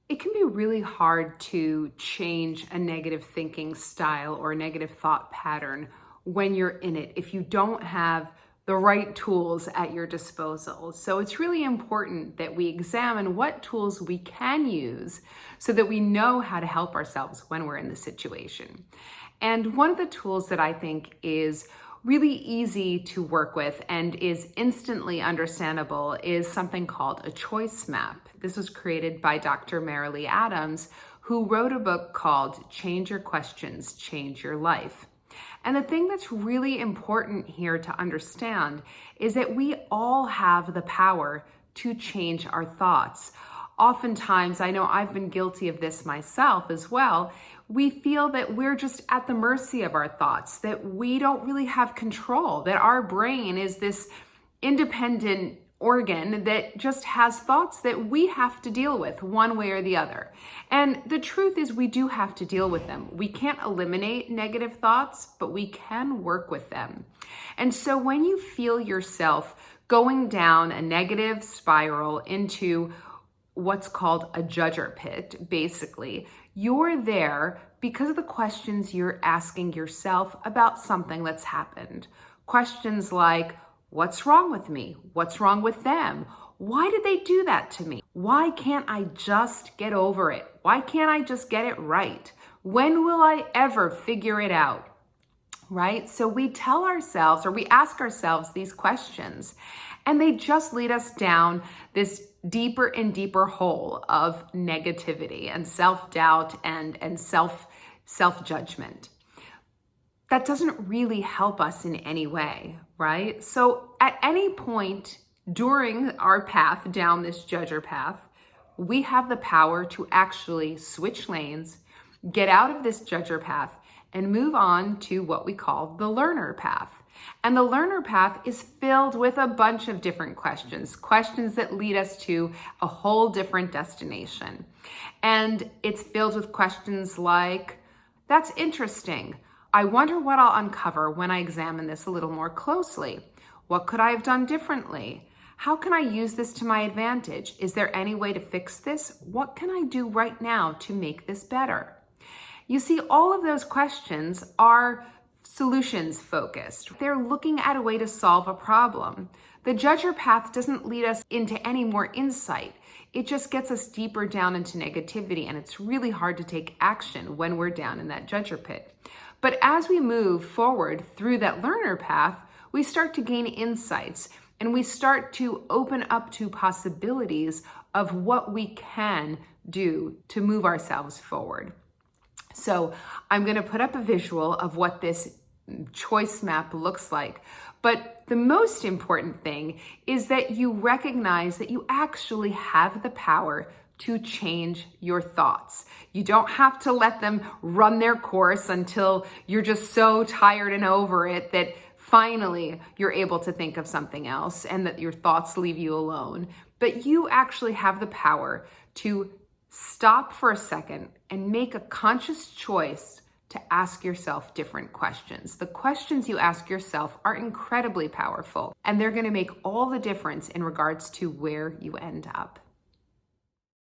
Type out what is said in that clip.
It can be really hard to change a negative thinking style or a negative thought pattern when you're in it if you don't have the right tools at your disposal. So it's really important that we examine what tools we can use so that we know how to help ourselves when we're in the situation. And one of the tools that I think is really easy to work with and is instantly understandable is something called a choice map. This was created by Dr. Marilee Adams, who wrote a book called Change Your Questions, Change Your Life. And the thing that's really important here to understand is that we all have the power to change our thoughts. Oftentimes, I know I've been guilty of this myself as well, we feel that we're just at the mercy of our thoughts, that we don't really have control, that our brain is this independent organ that just has thoughts that we have to deal with one way or the other. And the truth is we do have to deal with them. We can't eliminate negative thoughts, but we can work with them. And so when you feel yourself going down a negative spiral into what's called a judger pit, basically, you're there because of the questions you're asking yourself about something that's happened. Questions like, what's wrong with me? What's wrong with them? Why did they do that to me? Why can't I just get over it? Why can't I just get it right? When will I ever figure it out? Right? So we tell ourselves, or we ask ourselves these questions, and they just lead us down this deeper and deeper hole of negativity and self-doubt and self-judgment. That doesn't really help us in any way, right? So at any point during our path down this judger path, we have the power to actually switch lanes, get out of this judger path, and move on to what we call the learner path. And the learner path is filled with a bunch of different questions that lead us to a whole different destination. And it's filled with questions like, that's interesting. I wonder what I'll uncover when I examine this a little more closely. What could I have done differently? How can I use this to my advantage? Is there any way to fix this? What can I do right now to make this better? You see, all of those questions are solutions focused. They're looking at a way to solve a problem. The judger path doesn't lead us into any more insight. It just gets us deeper down into negativity, and it's really hard to take action when we're down in that judger pit. But as we move forward through that learner path, we start to gain insights and we start to open up to possibilities of what we can do to move ourselves forward. So I'm going to put up a visual of what this choice map looks like. But the most important thing is that you recognize that you actually have the power to change your thoughts. You don't have to let them run their course until you're just so tired and over it that finally you're able to think of something else and that your thoughts leave you alone. But you actually have the power to stop for a second and make a conscious choice to ask yourself different questions. The questions you ask yourself are incredibly powerful, and they're going to make all the difference in regards to where you end up.